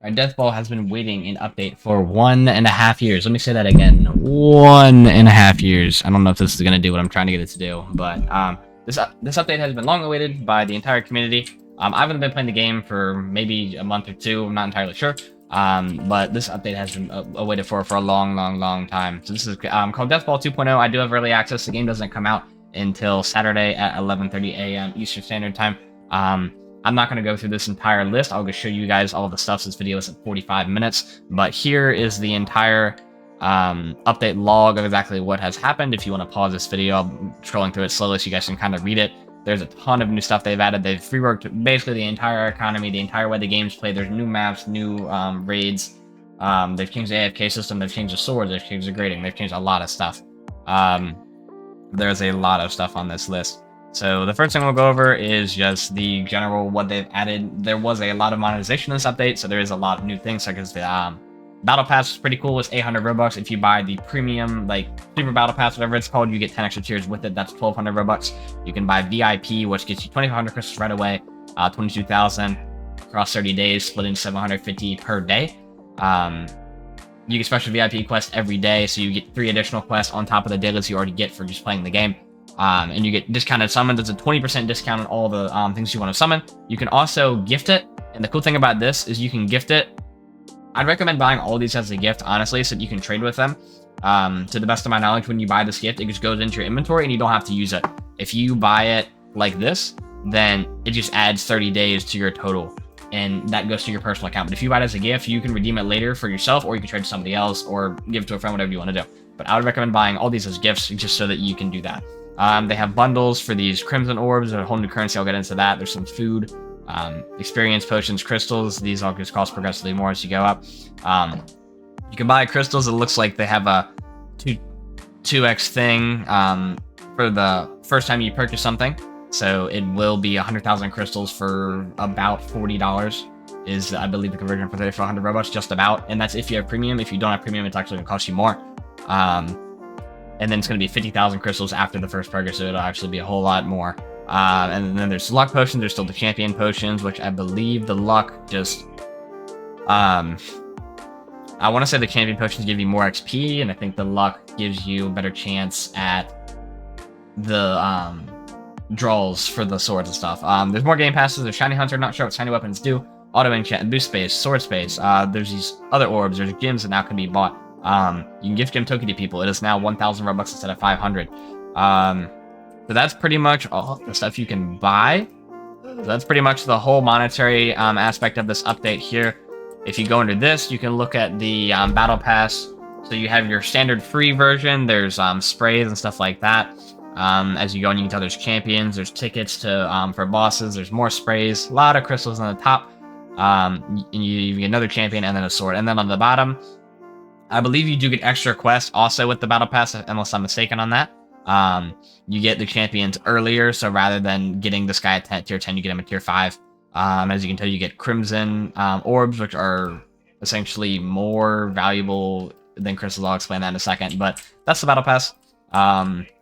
Our Death Ball has been waiting in update for 1.5 years. Let me say that again. 1.5 years. I don't know if this is going to do what I'm trying to get it to do, but this update has been long awaited by the entire community. I haven't been playing the game for maybe a month or two. I'm not entirely sure. But this update has been awaited for a long time. So this is called Death Ball 2.0. I do have early access. The game doesn't come out until Saturday at 11:30 a.m. Eastern Standard Time. I'm not going to go through this entire list. I'll just show you guys all the stuff. This video is at 45 minutes. But here is the entire update log of exactly what has happened. If you want to pause this video, I'm scrolling through it slowly so you guys can kind of read it. There's a ton of new stuff they've added. They've reworked basically the entire economy, the entire way the game's played. There's new maps, new raids. They've changed the AFK system. They've changed the swords. They've changed the grading. They've changed a lot of stuff. There's a lot of stuff on this list. So the first thing we'll go over is just the general what they've added. There was a lot of monetization in this update, so there is a lot of new things, such as the Battle Pass is pretty cool. It's 800 Robux. If you buy the premium, like Super Battle Pass, whatever it's called, you get 10 extra tiers with it. That's 1,200 Robux. You can buy VIP, which gets you 2,500 crystals right away, 22,000 across 30 days, split in 750 per day. You get special VIP quests every day, so you get 3 additional quests on top of the dailies you already get for just playing the game. And you get discounted summons. There's a 20% discount on all the things you want to summon. You can also gift it, and the cool thing about this is you can gift it. I'd recommend buying all these as a gift, honestly, so that you can trade with them. To the best of my knowledge, when you buy this gift, it just goes into your inventory, and you don't have to use it. If you buy it like this, then it just adds 30 days to your total, and that goes to your personal account. But if you buy it as a gift, you can redeem it later for yourself, or you can trade to somebody else, or give it to a friend, whatever you want to do. But I would recommend buying all these as gifts, just so that you can do that. They have bundles for these crimson orbs, a whole new currency. I'll get into that. There's some food, experience potions, crystals. These all just cost progressively more as you go up. You can buy crystals. It looks like they have a 2x thing for the first time you purchase something. So it will be 100,000 crystals for about $40 is, I believe, the conversion for 100 Robux, just about. And that's if you have premium. If you don't have premium, it's actually going to cost you more. And then it's going to be 50,000 crystals after the first purchase, so it'll actually be a whole lot more. And then there's luck potions. There's still the champion potions, which I believe the luck just... I want to say the champion potions give you more XP, and I think the luck gives you a better chance at the draws for the swords and stuff. There's more game passes. There's Shiny Hunter, not sure what shiny weapons do. Auto enchant, boost space, sword space. There's these other orbs. There's gems that now can be bought. You can gift gem token to people. It is now 1,000 Robux instead of 500. So that's pretty much all the stuff you can buy. So that's pretty much the whole monetary aspect of this update here. If you go into this, you can look at the battle pass. So you have your standard free version. There's sprays and stuff like that. As you go in, you can tell there's champions, there's tickets to for bosses, there's more sprays, a lot of crystals on the top. And you get another champion and then a sword. And then on the bottom, I believe you do get extra quests also with the battle pass, unless I'm mistaken on that. You get the champions earlier, so rather than getting this guy at tier 10, you get him at tier 5. As you can tell, you get crimson orbs, which are essentially more valuable than crystals. I'll explain that in a second, but that's the battle pass.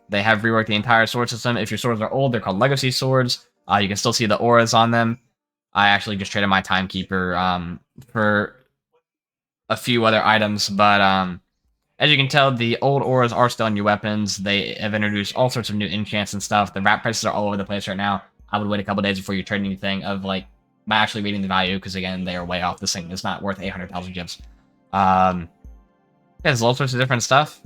They have reworked the entire sword system. If your swords are old, they're called legacy swords. You can still see the auras on them. I actually just traded my timekeeper for a few other items, but as you can tell, the old auras are still on your weapons. They have introduced all sorts of new enchants and stuff. The wrap prices are all over the place right now. I would wait a couple days before you trade anything of by actually reading the value, because again, they are way off. This thing is not worth 800,000 gems. There's all sorts of different stuff.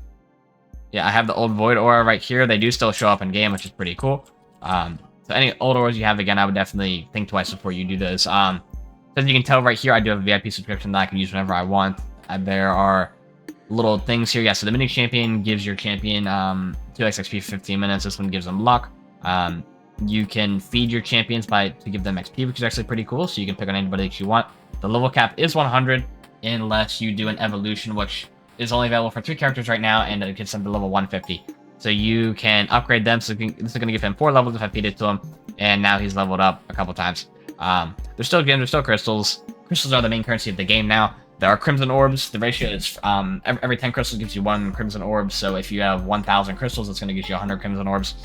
Yeah, I have the old void aura right here. They do still show up in game, which is pretty cool. So any old auras you have, again, I would definitely think twice before you do this. So as you can tell right here, I do have a VIP subscription that I can use whenever I want. There are little things here. Yeah, so the mini champion gives your champion 2x XP for 15 minutes. This one gives them luck. You can feed your champions to give them XP, which is actually pretty cool. So you can pick on anybody that you want. The level cap is 100 unless you do an evolution, which is only available for 3 characters right now, and it gets them to level 150. So you can upgrade them. So this is going to give him 4 levels if I feed it to him. And now he's leveled up a couple times. There's still gems, there's still crystals. Crystals are the main currency of the game now. There are crimson orbs. The ratio is every 10 crystals gives you 1 crimson orb. So if you have 1,000 crystals, it's going to give you 100 crimson orbs.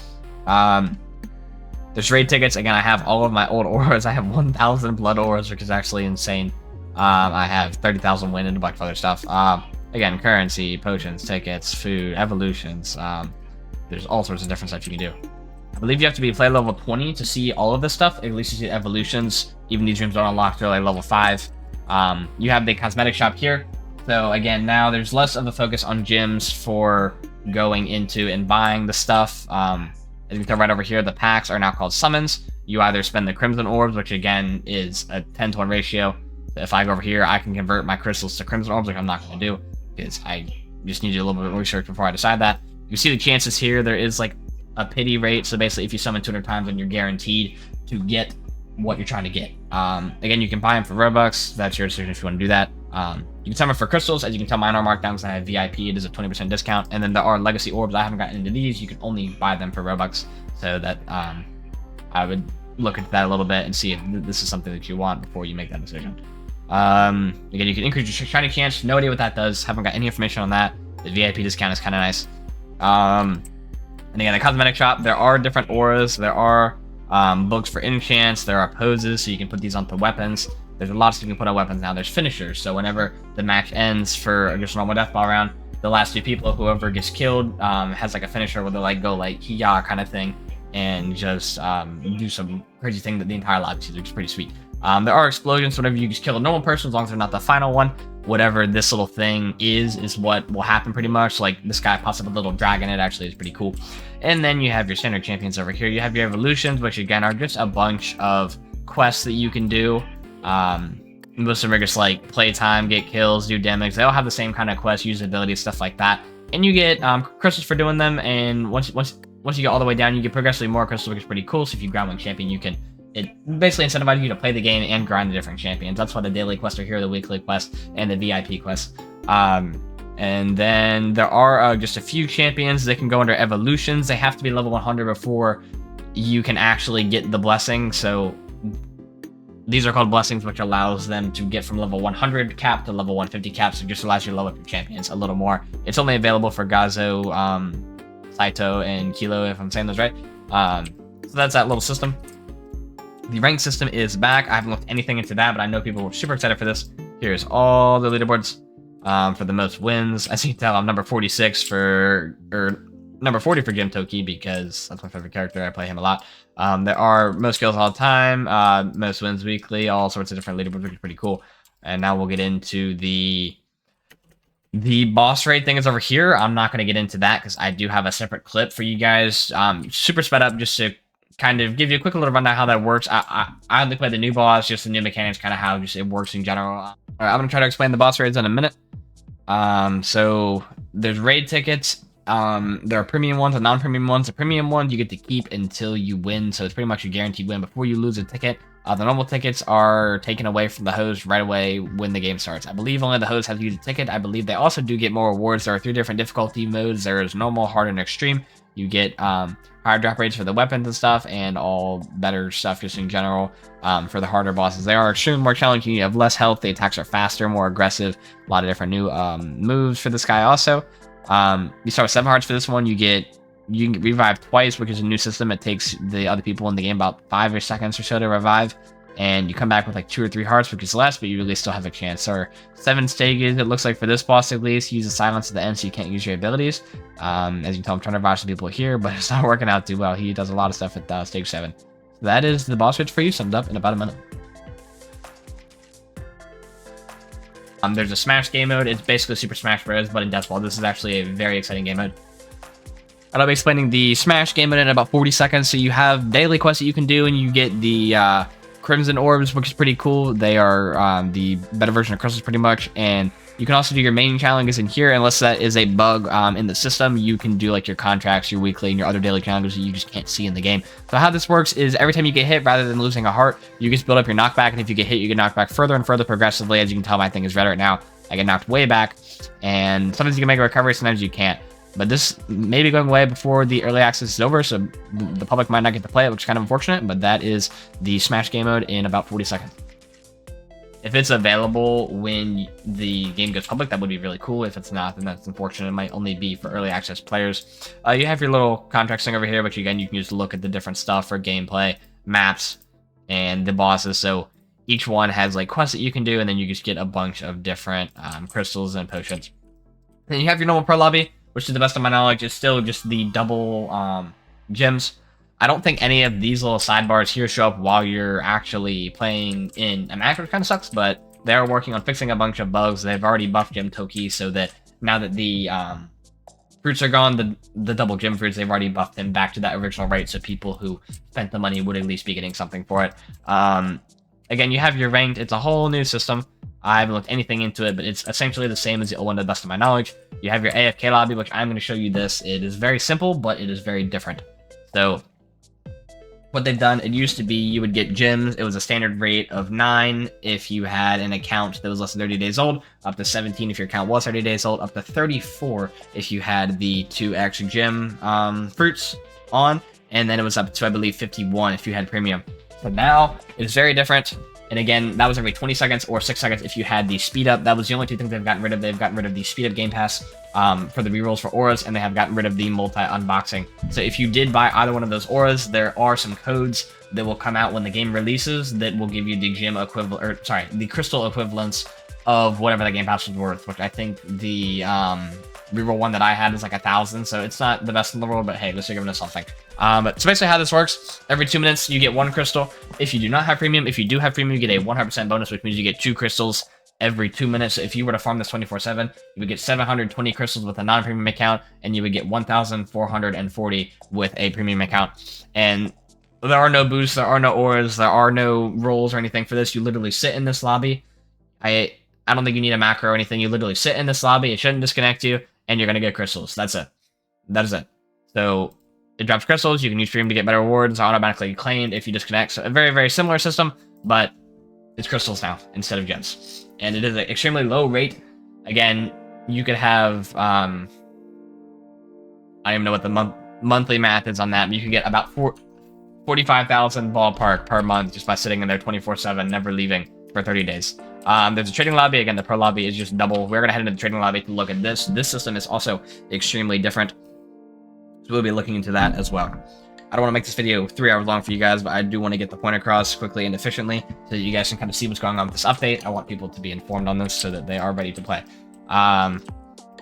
There's raid tickets. Again, I have all of my old auras. I have 1,000 blood auras, which is actually insane. I have 30,000 win and a bunch of other stuff. Again, currency, potions, tickets, food, evolutions. There's all sorts of different stuff you can do. I believe you have to be play level 20 to see all of this stuff. At least you see evolutions. Even these rooms don't unlock till like level 5. You have the cosmetic shop here. So again, now there's less of a focus on gyms for going into and buying the stuff. As you can tell right over here, the packs are now called summons. You either spend the crimson orbs, which again is a 10-to-1 ratio. If I go over here, I can convert my crystals to crimson orbs, which I'm not going to do because I just need to do a little bit of research before I decide that. You see the chances here. There is like a pity rate. So basically, if you summon 200 times, then you're guaranteed to get what you're trying to get. Again, you can buy them for Robux. That's your decision if you want to do that. You can summon for crystals. As you can tell, mine are marked down because I have VIP. It is a 20% discount. And then there are legacy orbs. I haven't gotten into these. You can only buy them for Robux. So that I would look into that a little bit and see if this is something that you want before you make that decision. Again, you can increase your shiny chance. No idea what that does. Haven't got any information on that. The VIP discount is kind of nice. And again, the cosmetic shop, there are different auras. There are books for enchants. There are poses, so you can put these onto weapons. There's a lot of stuff you can put on weapons now. There's finishers, so whenever the match ends for just a normal death ball round, the last 2 people, whoever gets killed, has like a finisher where they like go like hiya kind of thing and just do some crazy thing that the entire lobby sees, which is pretty sweet. There are explosions whenever you just kill a normal person, as long as they're not the final one. Whatever this little thing is what will happen pretty much. Like this guy pops up a little dragon, it actually is pretty cool. And then you have your standard champions over here. You have your evolutions, which again are just a bunch of quests that you can do. Most of them are just like playtime, get kills, do damage. They all have the same kind of quests, use abilities, stuff like that. And you get crystals for doing them. And once you get all the way down, you get progressively more crystals, which is pretty cool. So if you grind one champion, it basically incentivizes you to play the game and grind the different champions. That's why the daily quests are here, the weekly quests, and the VIP quests. And then there are just a few champions that can go under evolutions. They have to be level 100 before you can actually get the blessing. So these are called blessings, which allows them to get from level 100 cap to level 150 cap. So it just allows you to level up your champions a little more. It's only available for Gazo, Saito, and Kilo, if I'm saying those right. So that's that little system. The rank system is back. I haven't looked anything into that, but I know people were super excited for this. Here's all the leaderboards for the most wins. As you can tell, I'm number 46 or number 40 for Jim Toki because that's my favorite character. I play him a lot. There are most kills all the time, most wins weekly, all sorts of different leaderboards, which is pretty cool. And now we'll get into the boss raid thing is over here. I'm not going to get into that because I do have a separate clip for you guys. Super sped up just to kind of give you a quick little rundown how that works. I only play the new boss, just the new mechanics, kind of how just it works in general. All right, I'm gonna try to explain the boss raids in a minute. So there's raid tickets. There are premium ones and non-premium ones. The premium ones you get to keep until you win, so it's pretty much a guaranteed win before you lose a ticket. The normal tickets are taken away from the host right away when the game starts. I believe only the host has to use a ticket. I believe they also do get more rewards. There are 3 different difficulty modes. There is normal, hard, and extreme. You get higher drop rates for the weapons and stuff, and all better stuff just in general for the harder bosses. They are extremely more challenging. You have less health. The attacks are faster, more aggressive. A lot of different new moves for this guy also. You start with 7 hearts for this one. You can revive twice, which is a new system. It takes the other people in the game about 5 seconds or so to revive. And you come back with like 2 or 3 hearts, which is less, but you really still have a chance. Or 7 stages, it looks like for this boss at least. Use the silence at the end so you can't use your abilities. As you can tell, I'm trying to revive some people here, but it's not working out too well. He does a lot of stuff at stage 7. So that is the boss raids for you, summed up in about a minute. There's a Smash game mode. It's basically Super Smash Bros, but in Death Ball. This is actually a very exciting game mode. And I'll be explaining the Smash game mode in about 40 seconds. So you have daily quests that you can do, and you get the Crimson Orbs, which is pretty cool. They are the better version of crystals pretty much. And you can also do your main challenges in here, unless that is a bug in the system. You can do like your contracts, your weekly, and your other daily challenges that you just can't see in the game. So how this works is every time you get hit, rather than losing a heart, you just build up your knockback. And if you get hit, you get knocked back further and further progressively. As you can tell, my thing is red right now. I get knocked way back. And sometimes you can make a recovery, sometimes you can't. But this may be going away before the early access is over, so the public might not get to play it, which is kind of unfortunate, but that is the Smash game mode in about 40 seconds. If it's available when the game goes public, that would be really cool. If it's not, then that's unfortunate. It might only be for early access players. You have your little contracts thing over here, which again, you can use to look at the different stuff for gameplay, maps, and the bosses. So each one has like quests that you can do, and then you just get a bunch of different crystals and potions. Then you have your normal pro lobby, which to the best of my knowledge is still just the double gyms. I don't think any of these little sidebars here show up while you're actually playing in a match, which kind of sucks, but they're working on fixing a bunch of bugs. They've already buffed Gym Toki so that now that the fruits are gone, the double gym fruits, they've already buffed them back to that original rate, so people who spent the money would at least be getting something for it. Again, you have your ranked. It's a whole new system. I haven't looked anything into it, but it's essentially the same as the old one to the best of my knowledge. You have your AFK lobby, which I'm going to show you this. It is very simple, but it is very different. So what they've done, it used to be you would get gyms. It was a standard rate of 9 if you had an account that was less than 30 days old, up to 17 if your account was 30 days old, up to 34 if you had the 2x gym fruits on, and then it was up to, I believe, 51 if you had premium. So now it's very different. And again, that was every 20 seconds or 6 seconds if you had the speed up. That was the only two things they've gotten rid of. They've gotten rid of the speed up game pass for the rerolls for auras, and they have gotten rid of the multi unboxing. So if you did buy either one of those auras, there are some codes that will come out when the game releases that will give you the gym equivalent, or sorry, the crystal equivalents of whatever the game pass was worth, which I think the reroll one that I had is like 1,000, so it's not the best in the world, but hey, at least they're giving us something. But so basically how this works, every 2 minutes you get 1 crystal. If you do not have premium, if you do have premium, you get a 100% bonus, which means you get 2 crystals every 2 minutes. So if you were to farm this 24/7, you would get 720 crystals with a non-premium account, and you would get 1,440 with a premium account. And there are no boosts, there are no auras, there are no rolls or anything for this. You literally sit in this lobby. I don't think you need a macro or anything. You literally sit in this lobby. It shouldn't disconnect you, and you're gonna get crystals. That's it. That is it. So it drops crystals. You can use stream to get better rewards, automatically claimed if you disconnect. So a very, very similar system, but it's crystals now instead of gems. And it is an extremely low rate. Again, you could have, I don't even know what the monthly math is on that, but you can get about 45,000 ballpark per month just by sitting in there 24/7, never leaving for 30 days. There's a trading lobby. Again, the pro lobby is just double. We're going to head into the trading lobby to look at this. This system is also extremely different. So we'll be looking into that as well. I don't want to make this video 3 hours long for you guys, but I do want to get the point across quickly and efficiently so that you guys can kind of see what's going on with this update. I want people to be informed on this so that they are ready to play. So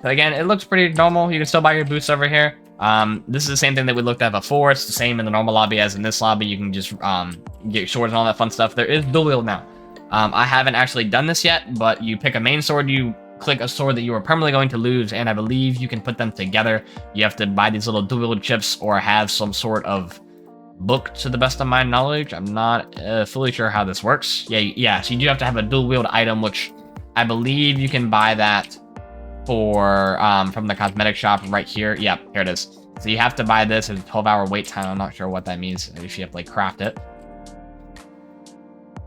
again, it looks pretty normal. You can still buy your boosts over here. This is the same thing that we looked at before. It's the same in the normal lobby as in this lobby. You can just get swords and all that fun stuff. There is dual wield now. I haven't actually done this yet, but you pick a main sword, you click a sword that you are permanently going to lose, and I believe you can put them together. You have to buy these little dual wield chips or have some sort of book to the best of my knowledge. I'm not fully sure how this works. Yeah, so you do have to have a dual wield item, which I believe you can buy that for from the cosmetic shop right here. Yep, here it is. So you have to buy this. There's a 12-hour wait time. I'm not sure what that means if you have to like craft it.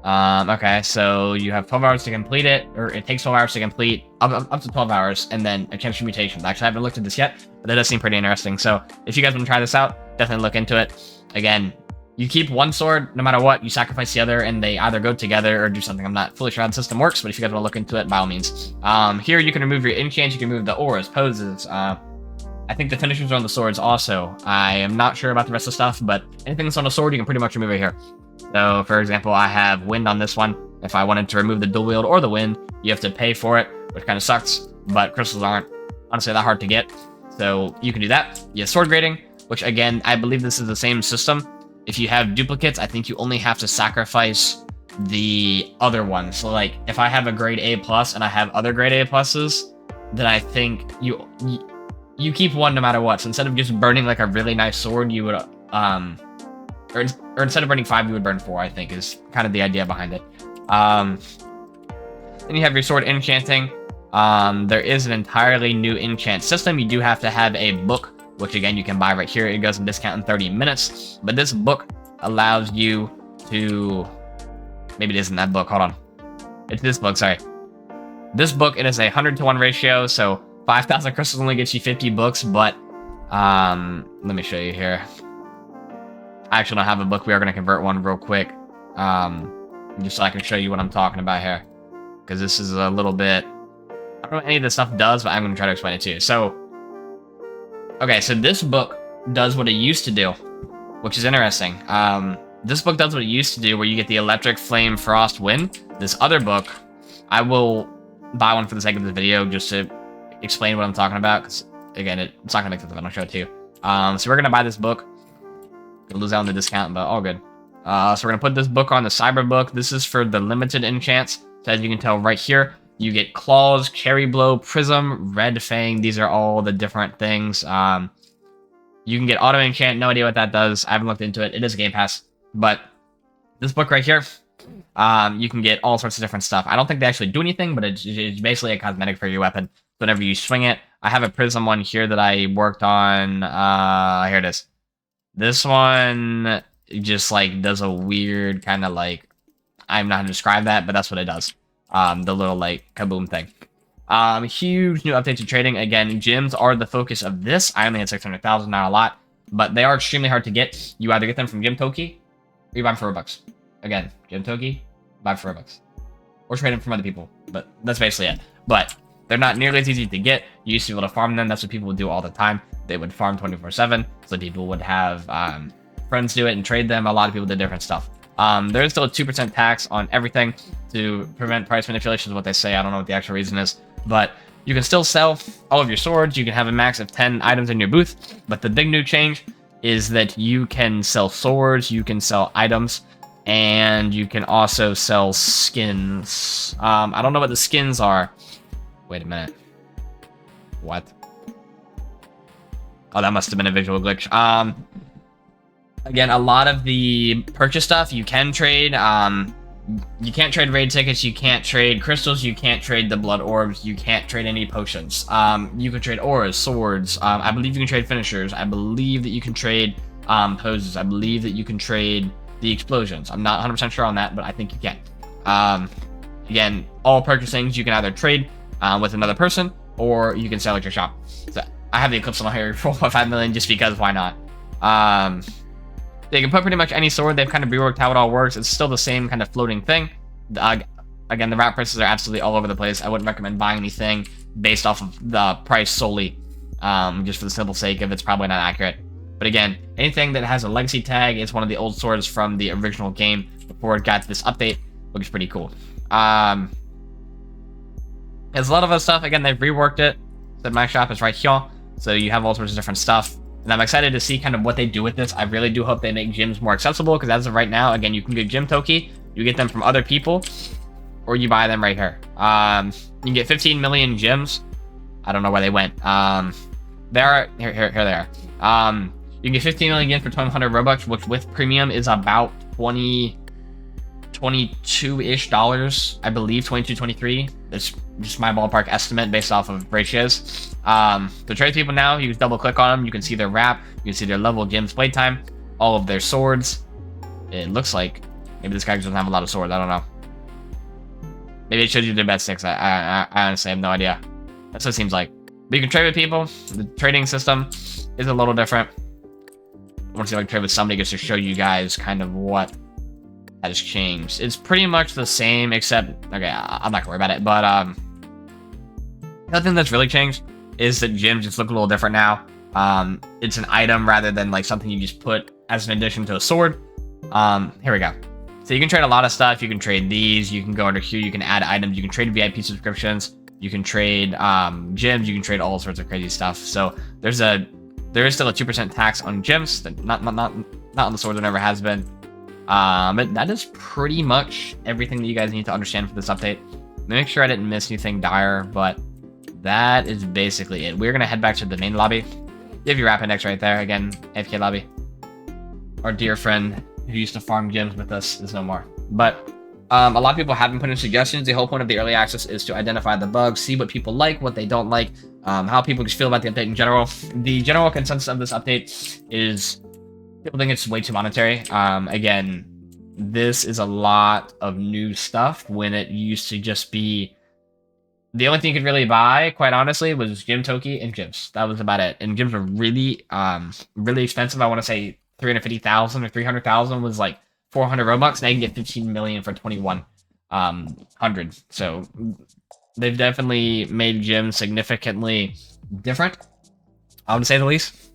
Okay, so you have 12 hours to complete it, or it takes 12 hours to complete, up to 12 hours, and then a chemistry mutation. Actually, I haven't looked at this yet, but that does seem pretty interesting. So if you guys want to try this out, definitely look into it. Again, you keep one sword, no matter what, you sacrifice the other, and they either go together or do something. I'm not fully sure how the system works, but if you guys want to look into it, by all means. Here you can remove your enchants, you can remove the auras, poses, I think the finishers are on the swords also. I am not sure about the rest of the stuff, but anything that's on a sword, you can pretty much remove it here. So, for example, I have wind on this one. If I wanted to remove the dual wield or the wind, you have to pay for it, which kind of sucks, but crystals aren't honestly that hard to get. So you can do that. You have sword grading, which again, I believe this is the same system. If you have duplicates, I think you only have to sacrifice the other one. So like, if I have a grade A plus and I have other grade A pluses, then I think you keep one no matter what. So instead of just burning like a really nice sword, you would or instead of burning 5, you would burn 4, I think, is kind of the idea behind it. Then you have your sword enchanting. There is an entirely new enchant system. You do have to have a book, which again, you can buy right here. It goes in discount in 30 minutes. But this book allows you to... Maybe it isn't that book. Hold on. It's this book, sorry. This book, it is a 100-to-1 ratio, so 5,000 crystals only gets you 50 books, but... let me show you here. I actually don't have a book. We are going to convert one real quick. Just so I can show you what I'm talking about here. Because this is a little bit... I don't know what any of this stuff does, but I'm going to try to explain it to you. So, okay, so this book does what it used to do, which is interesting. This book does what it used to do, where you get the Electric, Flame, Frost, Wind. This other book, I will buy one for the sake of this video just to explain what I'm talking about, because, again, it's not going to make sense if I don't show it to you. So we're going to buy this book. Gonna lose out on the discount, but all good. So we're going to put this book on the Cyber book. This is for the limited enchants. So as you can tell right here, you get Claws, Cherry Blow, Prism, Red Fang. These are all the different things. You can get Auto Enchant. No idea what that does. I haven't looked into it. It is a Game Pass. But this book right here, you can get all sorts of different stuff. I don't think they actually do anything, but it's basically a cosmetic for your weapon. Whenever you swing it, I have a Prism one here that I worked on. Here it is. This one just like does a weird kind of like, I'm not going to describe that, but that's what it does. The little like kaboom thing. Huge new update to trading. Again, gems are the focus of this. I only had 600,000, not a lot, but they are extremely hard to get. You either get them from Gem Toki, or you buy them for Robux. Again, Gem Toki, buy for Robux, or trade them from other people. But that's basically it. But they're not nearly as easy to get. You used to be able to farm them. That's what people would do all the time. They would farm 24/7. So people would have friends do it and trade them. A lot of people did different stuff. There is still a 2% tax on everything to prevent price manipulation is what they say. I don't know what the actual reason is. But you can still sell all of your swords. You can have a max of 10 items in your booth. But the big new change is that you can sell swords, you can sell items, and you can also sell skins. I don't know what the skins are. Wait a minute. What? Oh, that must have been a visual glitch. Again, a lot of the purchase stuff you can trade. You can't trade raid tickets, you can't trade crystals, you can't trade the blood orbs, you can't trade any potions. You can trade auras, swords, I believe you can trade finishers, I believe that you can trade poses, I believe that you can trade the explosions. I'm not 100% sure on that, but I think you can. Again, all purchasings you can either trade with another person, or you can sell at your shop. So I have the Eclipse on here for 4.5 million just because, why not? They can put pretty much any sword. They've kind of reworked how it all works. It's still the same kind of floating thing. Again, the wrap prices are absolutely all over the place. I wouldn't recommend buying anything based off of the price solely, just for the simple sake of it's probably not accurate. But again, anything that has a legacy tag is one of the old swords from the original game before it got this update. Looks pretty cool. There's a lot of other stuff. Again, they've reworked it. So my shop is right here. So you have all sorts of different stuff. And I'm excited to see kind of what they do with this. I really do hope they make gyms more accessible, because as of right now, again, you can get Gem Toki, you get them from other people, or you buy them right here. You can get 15 million gems. I don't know where they went. Here they are. You can get 15 million gems for 1,200 Robux, which with premium is about 22-ish dollars, I believe, 22, 23. It's just my ballpark estimate based off of ratios. To trade people now, you can double click on them. You can see their wrap, you can see their level, gems, playtime, all of their swords. It looks like maybe this guy doesn't have a lot of swords. I don't know. Maybe it shows you their best sticks. I honestly have no idea. That's what it seems like. But you can trade with people. The trading system is a little different. I want to see if I can trade with somebody just to show you guys kind of what has changed. It's pretty much the same, except, okay, I'm not gonna worry about it, but the thing that's really changed is that gems just look a little different now. It's an item rather than like something you just put as an addition to a sword. Here we go. So you can trade a lot of stuff. You can trade these, you can go under here, you can add items, you can trade VIP subscriptions, you can trade gems, you can trade all sorts of crazy stuff. So there is still a 2% tax on gems, not on the swords, it never has been. But that is pretty much everything that you guys need to understand for this update. Make sure I didn't miss anything dire, but that is basically it. We're going to head back to the main lobby. You have your wrap index right there. Again, AFK lobby. Our dear friend who used to farm gems with us is no more. But a lot of people have been putting suggestions. The whole point of the early access is to identify the bugs, see what people like, what they don't like, how people just feel about the update in general. The general consensus of this update is people think it's way too monetary. Again, this is a lot of new stuff when it used to just be the only thing you could really buy, quite honestly, was Gem Toki and gems. That was about it. And gems were really, really expensive. I want to say 350,000 or 300,000 was like 400 Robux. Now you can get 15 million for 2,100. So they've definitely made gems significantly different, I would say the least.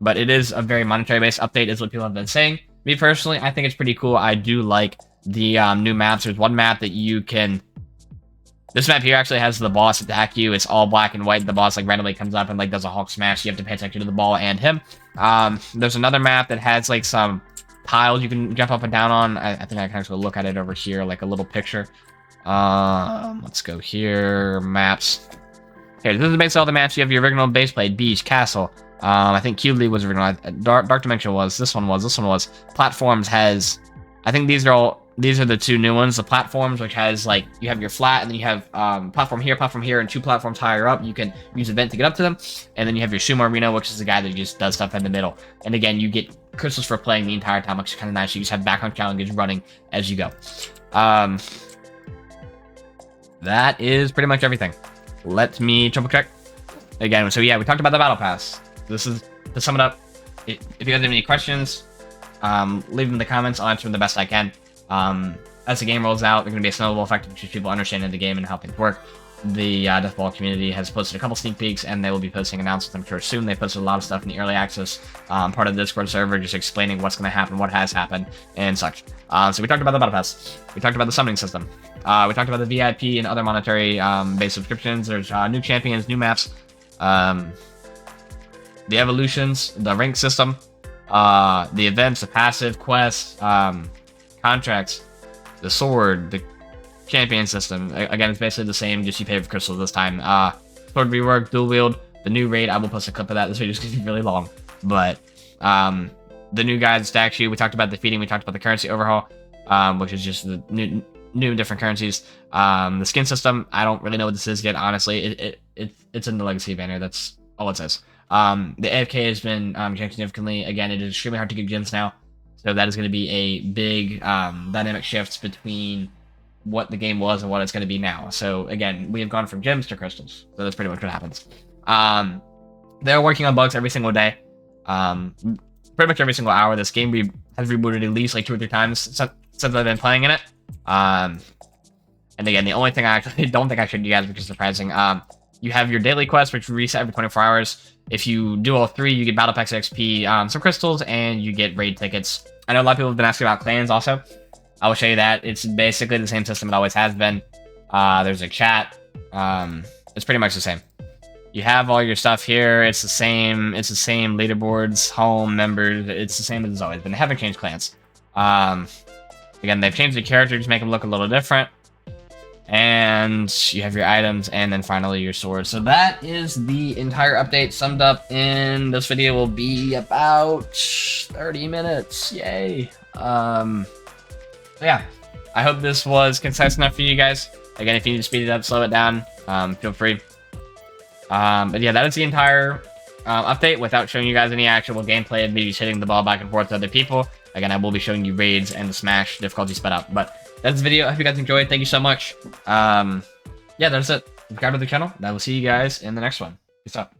But it is a very monetary-based update, is what people have been saying. Me personally, I think it's pretty cool. I do like the new maps. There's one map that you can... This map here actually has the boss attack you. It's all black and white. The boss like randomly comes up and like does a Hulk smash. You have to pay attention to the ball and him. There's another map that has like some tiles you can jump up and down on. I think I can actually look at it over here, like a little picture. Let's go here. Maps. Okay, this is basically all the maps. You have your original base plate, beach, castle. I think Cubely was original. Dark Dimension was. This one was. Platforms has... I think these are the two new ones. The platforms, which has like, you have your flat, and then you have platform here, and 2 platforms higher up. You can use a vent to get up to them. And then you have your sumo arena, which is the guy that just does stuff in the middle. And again, you get crystals for playing the entire time, which is kind of nice. You just have background challenges running as you go. That is pretty much everything. Let me triple check again. So yeah, we talked about the battle pass. This is, to sum it up, if you guys have any questions, leave them in the comments. I'll answer them the best I can. As the game rolls out, there's going to be a snowball effect, which is people understanding the game and how things work. The Death Ball community has posted a couple sneak peeks, and they will be posting announcements, I'm sure, soon. They posted a lot of stuff in the early access part of the Discord server, just explaining what's going to happen, what has happened, and such. So we talked about the battle pass. We talked about the summoning system. We talked about the VIP and other monetary based subscriptions. There's new champions, new maps, the evolutions, the rank system, the events, the passive quests, contracts, the sword, the champion system. Again, it's basically the same, just you pay for crystals this time. Sword rework, dual wield, the new raid. I will post a clip of that. This video is going to be really long, but the new guide stack sheet. We talked about defeating. We talked about the currency overhaul, which is just the new different currencies. The skin system. I don't really know what this is yet. Honestly, it's in the legacy banner. That's all it says. The AFK has been changed significantly. Again, it is extremely hard to get gems now, so that is going to be a big dynamic shift between what the game was and what it's going to be now. So again, we have gone from gems to crystals. So that's pretty much what happens. They're working on bugs every single day. Pretty much every single hour. This game has rebooted at least like 2 or 3 times since I've been playing in it. And again, the only thing I actually don't think I showed you guys, which is surprising, you have your daily quest, which reset every 24 hours. If you do all 3, you get Battle Packs XP, some crystals, and you get raid tickets. I know a lot of people have been asking about clans also. I will show you that. It's basically the same system it always has been. There's a chat. It's pretty much the same. You have all your stuff here. It's the same leaderboards, home, members. It's the same as it's always been. They haven't changed clans. Again, they've changed the characters to make them look a little different. And you have your items, and then finally your sword. So that is the entire update summed up in this video. Will be about 30 minutes. Yay. Yeah, I hope this was concise enough for you guys. Again, if you need to speed it up, slow it down, feel free. But yeah, that is the entire update without showing you guys any actual gameplay of me just hitting the ball back and forth to other people. Again, I will be showing you raids and the smash difficulty sped up. But that's the video. I hope you guys enjoyed. Thank you so much. Yeah, that's it. Subscribe to the channel, and I will see you guys in the next one. Peace out.